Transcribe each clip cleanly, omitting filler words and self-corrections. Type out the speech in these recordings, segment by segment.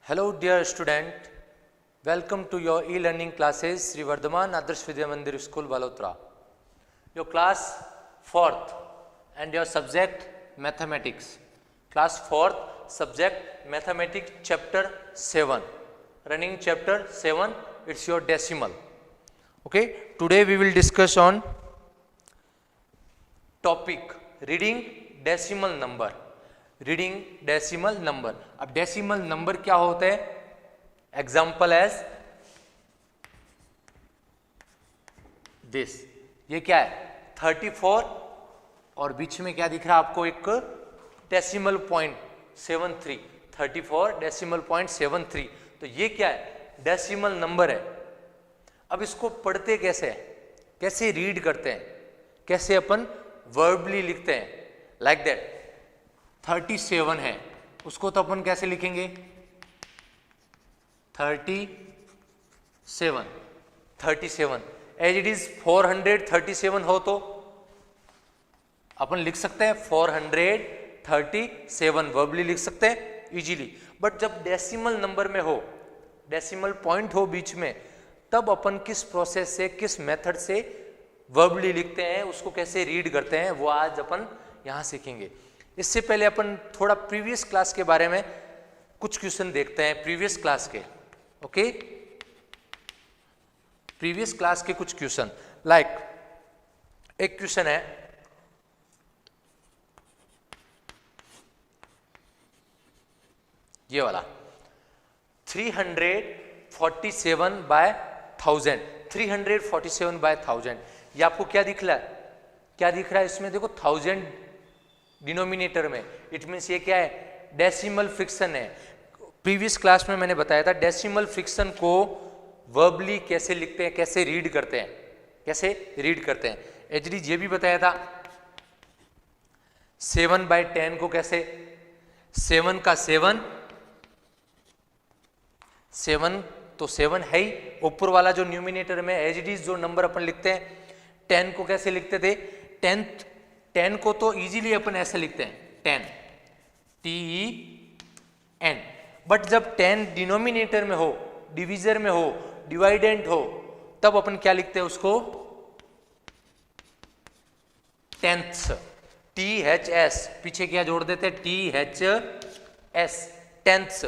Hello dear student, welcome to your e-learning classes Sri Vardhaman Adarsh Vidya Mandir School Balotra. Your class 4th and your subject mathematics. Class 4th subject mathematics chapter 7. Running chapter 7, it's your decimal. Okay, today we will discuss on topic reading decimal number. Reading decimal number. अब decimal number क्या होते हैं? Example as this. ये क्या है? 34 और बीच में क्या दिख रहा है आपको? एक डेसिमल पॉइंट 73. 34 decimal point 73. तो ये क्या है? डेसिमल नंबर है. अब इसको पढ़ते कैसे हैं? कैसे रीड करते हैं? कैसे अपन वर्बली लिखते हैं? लाइक दैट 37 है, उसको तो अपन कैसे लिखेंगे? 37 एज इट इज 437 हो तो अपन लिख सकते हैं 437 वर्बली लिख सकते हैं इजीली. बट जब डेसिमल नंबर में हो, डेसिमल पॉइंट हो बीच में, तब अपन किस प्रोसेस से, किस मेथड से वर्बली लिखते हैं, उसको कैसे रीड करते हैं, वो आज अपन यहां सीखेंगे. इससे पहले अपन थोड़ा प्रीवियस क्लास के बारे में कुछ क्वेश्चन देखते हैं. प्रीवियस क्लास के, ओके, प्रीवियस क्लास के कुछ क्वेश्चन. लाइक एक क्वेश्चन है, ये वाला 347 बाय 1000. 347 बाय 1000. ये आपको क्या दिख रहा है? क्या दिख रहा है इसमें? देखो 1000 डिनोमिनेटर में. इट मीन्स ये क्या है? डेसिमल फ्रिक्शन है. प्रीवियस क्लास में मैंने बताया था डेसिमल फ्रिक्शन को वर्बली कैसे लिखते हैं, कैसे रीड करते हैं, कैसे रीड करते हैं. एचडीज ये भी बताया था 7 बाय 10 को कैसे, 7 का 7 तो 7 है ही, ऊपर वाला जो न्यूमिनेटर में एचडीज जो नंबर अपन लिखते हैं, 10 को कैसे लिखते थे? 10 को तो इजीली अपन ऐसे लिखते हैं 10, TEN. बट जब 10 डिनोमिनेटर में हो, डिविजर में हो, डिवाइडेंट हो, तब अपन क्या लिखते हैं उसको? टेंथ्स. THS पीछे क्या जोड़ देते हैं? THS, tenths.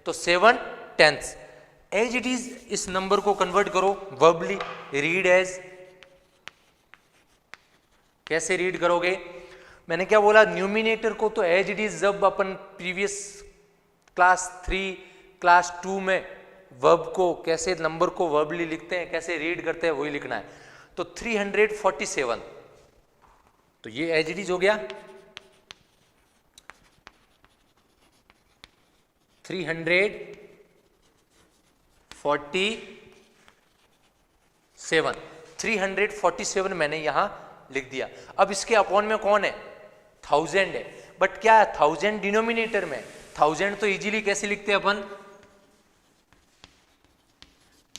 तो 7 टेंथ्स. एज इट इज इस नंबर को कन्वर्ट करो वर्बली. Read as. कैसे रीड करोगे? मैंने क्या बोला? न्यूमिनेटर को तो एज इट इज, जब अपन प्रीवियस क्लास 3 क्लास 2 में वर्ब को कैसे, नंबर को वर्बली लिखते हैं, कैसे रीड करते हैं, वही लिखना है. तो 347, तो ये एज इट इज हो गया 347. 347 मैंने यहां लिख दिया. अब इसके अपॉन में कौन है? 1000 है. बट क्या है? 1000 डिनोमिनेटर में. 1000 तो इजीली कैसे लिखते हैं अपन?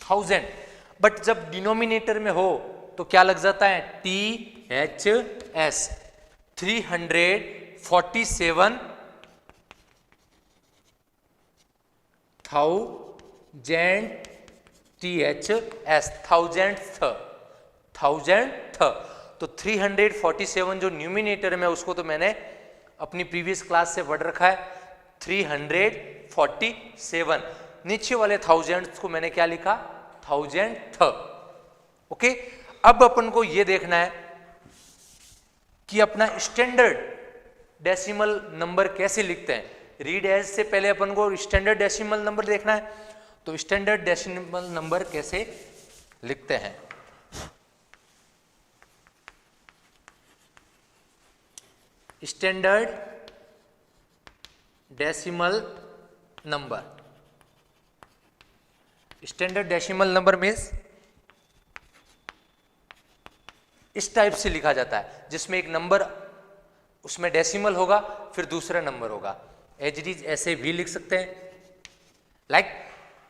1000. बट जब डिनोमिनेटर में हो तो क्या लग जाता है? THS. 347 THS, thousand. तो 347 जो न्यूमिनेटर में, उसको तो मैंने अपनी प्रीवियस क्लास से पढ़ रखा है 347. नीचे वाले 1000 को मैंने क्या लिखा? 1000. ओके. अब अपन को ये देखना है कि अपना स्टैंडर्ड डेसिमल नंबर कैसे लिखते हैं. रीड एज से पहले अपन को स्टैंडर्ड डेसिमल नंबर देखना है. तो स्टैंडर्ड डेसिमल नंबर कैसे लिखते हैं? Standard decimal number. Standard decimal number means इस टाइप से लिखा जाता है, जिसमें एक नंबर, उसमें डेसिमल होगा, फिर दूसरा नंबर होगा. एज इट इज ऐसे भी लिख सकते हैं. लाइक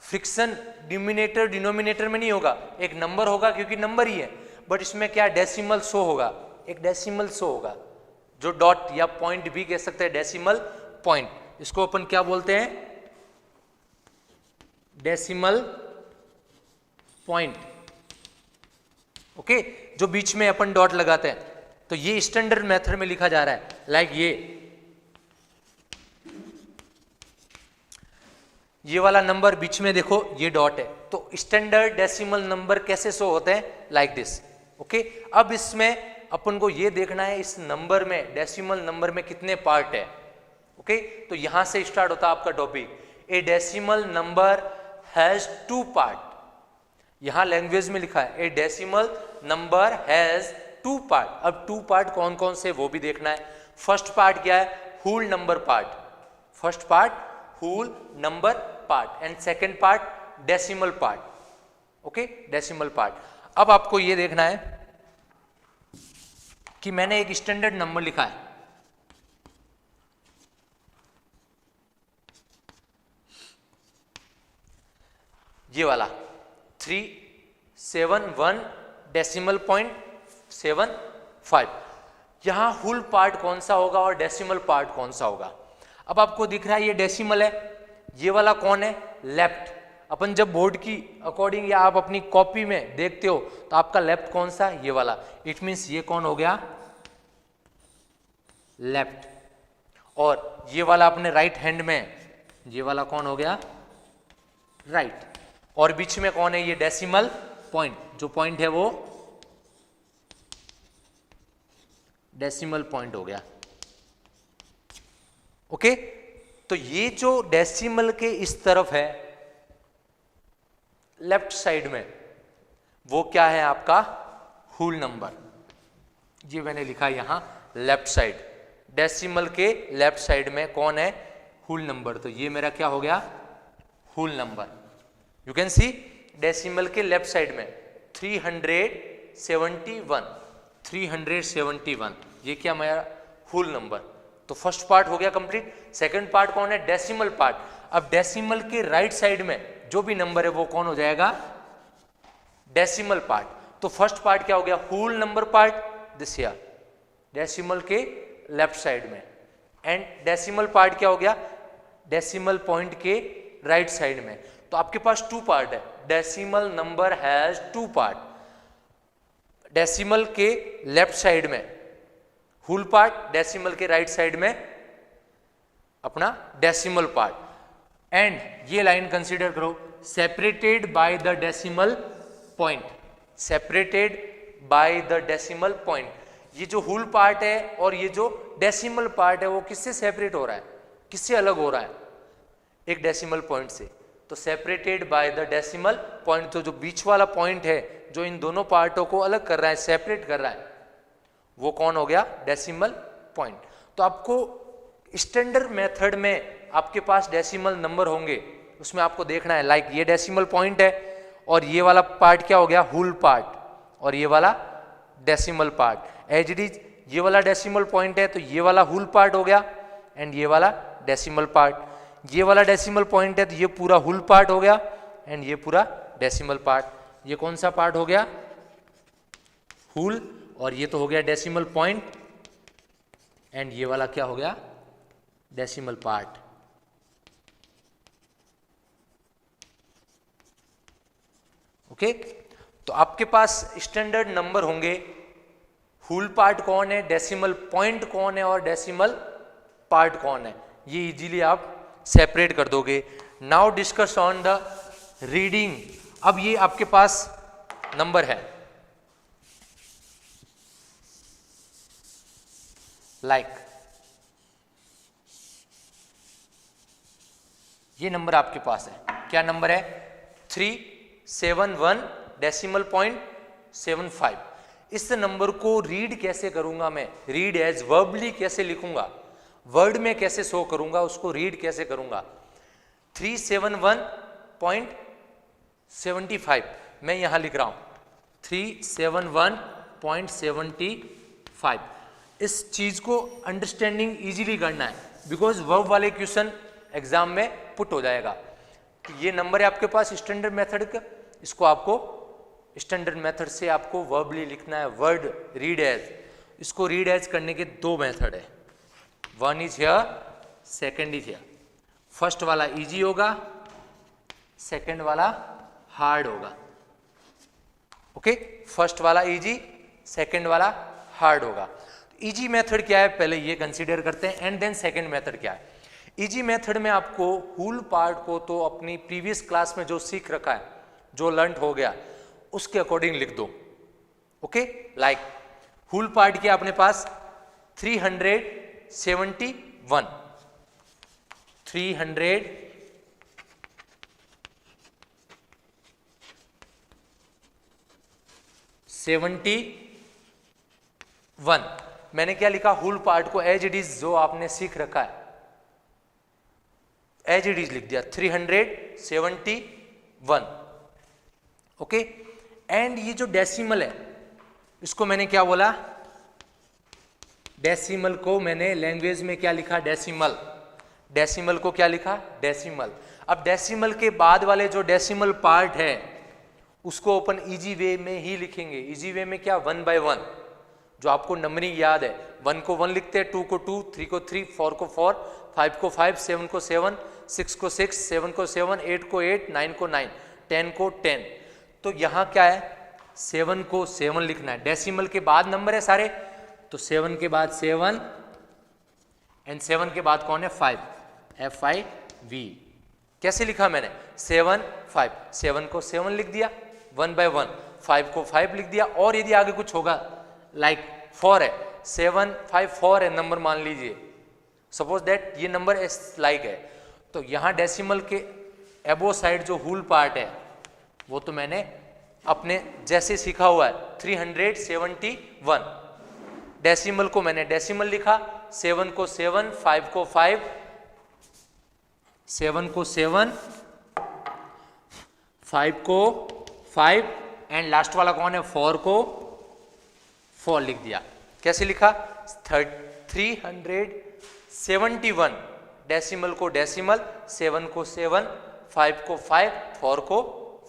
फ्रिक्शन न्यूमिनेटर डिनोमिनेटर में नहीं होगा, एक नंबर होगा क्योंकि नंबर ही है. बट इसमें क्या? डेसिमल शो होगा, एक डेसिमल शो होगा, जो डॉट या पॉइंट भी कह सकते हैं, डेसिमल पॉइंट. इसको अपन क्या बोलते हैं? Decimal point. ओके, जो बीच में अपन डॉट लगाते हैं, तो ये स्टैंडर्ड मेथड में लिखा जा रहा है, लाइक ये वाला नंबर बीच में देखो ये डॉट है, तो स्टैंडर्ड डेसिमल नंबर कैसे शो होते हैं, लाइक दिस। ओके, अब इसमें अपन को ये देखना है इस नंबर में, डेसिमल नंबर में कितने पार्ट है। ओके, तो यहां से स्टार्ट होता है आपका topic, A decimal number has 2 part. यहां लैंग्वेज में लिखा है ए डेसिमल नंबर हैज 2 पार्ट। अब 2 पार्ट कौन कौन से वो भी देखना है। फर्स्ट पार्ट क्या है, whole number part, first part whole number part, and second part decimal part. Okay, decimal part. अब आपको ये देखना है कि मैंने एक स्टैंडर्ड नंबर लिखा है, ये वाला 371 डेसिमल पॉइंट 75। यहां होल पार्ट कौन सा होगा और डेसिमल पार्ट कौन सा होगा। अब आपको दिख रहा है ये डेसिमल है, ये वाला कौन है, लेफ्ट। अपन जब बोर्ड की अकॉर्डिंग या आप अपनी कॉपी में देखते हो तो आपका लेफ्ट कौन सा, ये वाला। इट मींस ये कौन हो गया, लेफ्ट। और ये वाला अपने राइट हैंड में, ये वाला कौन हो गया, राइट। और बीच में कौन है, ये डेसिमल पॉइंट, जो पॉइंट है वो डेसिमल पॉइंट हो गया। ओके, तो ये जो डेसिमल के इस तरफ है लेफ्ट साइड में, वो क्या है आपका होल नंबर। ये मैंने लिखा यहां लेफ्ट साइड, डेसिमल के लेफ्ट साइड में कौन है, होल नंबर। तो ये मेरा क्या हो गया, whole number. You can see decimal के लेफ्ट साइड में 371, ये क्या मेरा होल नंबर। तो फर्स्ट पार्ट हो गया कंप्लीट। सेकंड पार्ट कौन है, डेसिमल पार्ट। अब डेसिमल के राइट साइड में जो भी नंबर है वो कौन हो जाएगा, डेसिमल पार्ट। तो फर्स्ट पार्ट क्या हो गया, whole number part, this here decimal के लेफ्ट साइड में, एंड डेसिमल पार्ट क्या हो गया, डेसिमल पॉइंट के राइट साइड में। तो आपके पास 2 पार्ट है, decimal number has 2 part. Decimal के लेफ्ट साइड में होल पार्ट, डेसिमल के राइट साइड में अपना डेसिमल पार्ट। एंड ये लाइन कंसीडर करो, separated by the decimal point, separated by the decimal point. ये जो होल पार्ट है और ये जो डेसिमल पार्ट है वो किससे सेपरेट हो रहा है, किससे अलग हो रहा है, एक डेसिमल पॉइंट से। तो separated by the decimal point, तो जो बीच वाला पॉइंट है जो इन दोनों पार्टों को अलग कर रहा है, सेपरेट कर रहा है, वो कौन हो गया, डेसिमल पॉइंट। तो आपको स्टैंडर्ड मेथड में आपके पास डेसिमल नंबर होंगे, उसमें आपको देखना है लाइक ये डेसिमल पॉइंट है और ये वाला पार्ट क्या हो गया, होल पार्ट, और ये वाला decimal part. As it is ये वाला डेसिमल पॉइंट है तो ये वाला होल पार्ट हो गया, एंड ये वाला डेसिमल पार्ट। ये वाला डेसिमल पॉइंट है तो ये पूरा होल पार्ट हो गया, एंड ये पूरा डेसिमल पार्ट। ये कौन सा पार्ट हो गया, होल, और ये तो हो गया डेसिमल पॉइंट, एंड ये वाला क्या हो गया, डेसिमल पार्ट। ओके, तो आपके पास स्टैंडर्ड नंबर होंगे, होल पार्ट कौन है, डेसिमल पॉइंट कौन है और डेसिमल पार्ट कौन है, ये इजीली आप सेपरेट कर दोगे। Now discuss on the reading. अब ये आपके पास नंबर है लाइक ये नंबर आपके पास है, क्या नंबर है, 371 डेसिमल पॉइंट 75। इस नंबर को रीड कैसे करूंगा मैं, रीड एज वर्बली कैसे लिखूंगा, वर्ड में कैसे शो करूंगा, उसको रीड कैसे करूंगा। 371.75 मैं यहां लिख रहा हूं 371.75। इस चीज को अंडरस्टैंडिंग इजीली करना है, बिकॉज वर्ब वाले क्वेश्चन एग्जाम में पुट हो जाएगा कि ये नंबर है आपके पास स्टैंडर्ड मेथड का, इसको आपको स्टैंडर्ड मेथड से आपको वर्बली लिखना है, वर्ड रीड एज। इसको रीड एज करने के 2 मेथड है, one is here, second is here. First वाला इजी होगा, सेकंड वाला हार्ड होगा। ओके, फर्स्ट वाला इजी, सेकंड वाला हार्ड होगा। इजी मेथड क्या है पहले ये कंसीडर करते हैं, एंड देन सेकंड मेथड क्या है। इजी मेथड में आपको हुल पार्ट को तो अपनी प्रीवियस क्लास में जो सीख रखा है, जो लर्न हो गया, उसके अकॉर्डिंग लिख दो। ओके, लाइक हुल पार्ट क्या अपने पास 371, 371। मैंने क्या लिखा, हुल पार्ट को एज इट इज जो आपने सीख रखा है एज इट इज लिख दिया 371। ओके, एंड ये जो डेसिमल है इसको मैंने क्या बोला, डेसिमल को मैंने लैंग्वेज में क्या लिखा, डेसिमल। डेसिमल को क्या लिखा, डेसिमल। अब डेसिमल के बाद वाले जो डेसिमल पार्ट है उसको अपन इजी वे में ही लिखेंगे। इजी वे में क्या, 1 by 1, जो आपको नंबरिंग याद है, 1 को 1 लिखते हैं, 2 को 2, 3 को 3, 4 को 4, 5 को 5, 7 को 7, 6 को 6, 7 को 7, 8 को 8, 9 को 9, 10 को 10। तो यहाँ क्या है, 7 को 7 लिखना है। डेसिमल के बाद नंबर है सारे, तो 7 के बाद 7 एंड 7 के बाद कौन है, 5, FIV। कैसे लिखा मैंने, 7 5, 7 को 7 लिख दिया 1 by 1, 5 को 5 लिख दिया। और यदि आगे कुछ होगा लाइक 4 है, 7 5 4 है नंबर, मान लीजिए सपोज दैट ये नंबर इस लाइक है, तो यहाँ डेसिमल के एबो साइड जो हुल पार्ट है वो तो मैंने अपने जैसे सीखा हुआ है 371। डेसिमल को मैंने डेसिमल लिखा, 7 को 7, 5 को 5, 7 को 7, 5 को 5 एंड लास्ट वाला कौन है, 4 को 4 लिख दिया। कैसे लिखा, 371। डेसिमल को डेसिमल, 7 को 7, 5 को 5, 4 को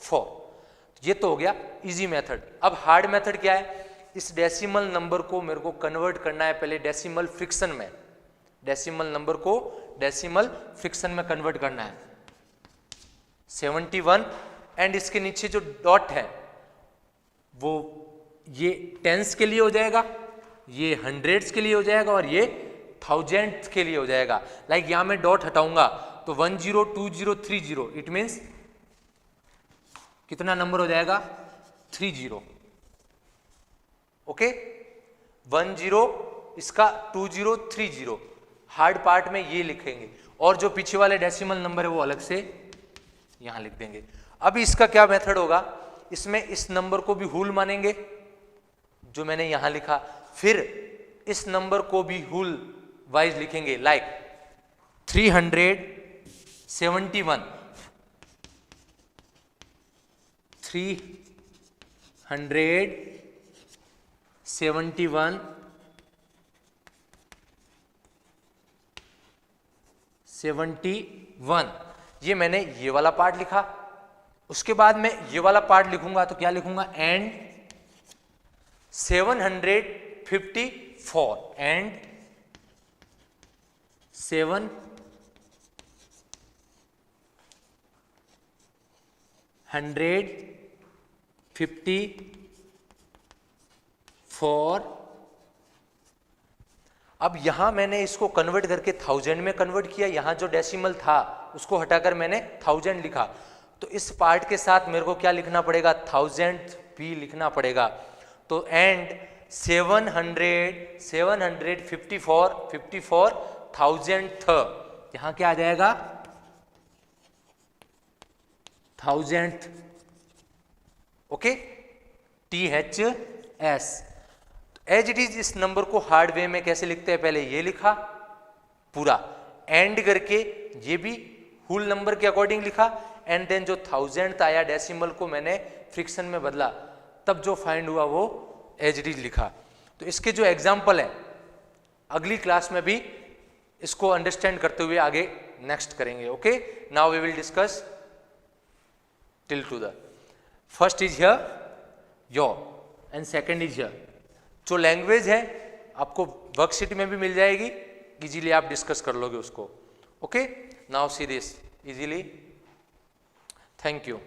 4। ये तो हो गया इजी मेथड। अब हार्ड मेथड क्या है, इस डेसिमल नंबर को मेरे को कन्वर्ट करना है पहले डेसिमल फ्रिक्शन में। डेसिमल नंबर को डेसिमल फ्रिक्शन में कन्वर्ट करना है 71, एंड इसके नीचे जो डॉट है वो ये टेंस के लिए हो जाएगा, ये हंड्रेड्स के लिए हो जाएगा और ये थाउजेंड्स के लिए हो जाएगा। लाइक यहां मैं डॉट हटाऊंगा तो 10 20 30, इट मीन्स कितना नंबर हो जाएगा, 30। ओके, 10 इसका 20 30 हार्ड पार्ट में ये लिखेंगे, और जो पीछे वाले डेसिमल नंबर है वो अलग से यहां लिख देंगे। अभी इसका क्या मेथड होगा, इसमें इस नंबर को भी हुल मानेंगे जो मैंने यहां लिखा, फिर इस नंबर को भी हुल वाइज लिखेंगे लाइक 371, 371, 71। ये मैंने ये वाला पार्ट लिखा। उसके बाद मैं ये वाला पार्ट लिखूंगा तो क्या लिखूंगा, एंड 754, एंड 754। अब यहां मैंने इसको कन्वर्ट करके 1000 में कन्वर्ट किया, यहां जो डेसिमल था उसको हटाकर मैंने 1000 लिखा। तो इस पार्ट के साथ मेरे को क्या लिखना पड़ेगा, 1000 भी लिखना पड़ेगा। तो एंड 754 यहां क्या आ जाएगा, 1000th। Okay, THS। As it is इस नंबर को हार्ड वे में कैसे लिखते हैं, पहले ये लिखा पूरा, एंड करके ये भी हुल नंबर के अकॉर्डिंग लिखा, एंड देन जो 1000th आया डेसिमल को मैंने फ्रिक्शन में बदला, तब जो फाइंड हुआ वो एज इट इज लिखा। तो इसके जो एग्जाम्पल है अगली क्लास में भी इसको अंडरस्टैंड करते हुए आगे नेक्स्ट करेंगे। Okay, now we will discuss till to the first is here your and second is here. जो लैंग्वेज है आपको वर्कशीट में भी मिल जाएगी, इजीली आप डिस्कस कर लोगे उसको। Okay, now see this easily. Thank you.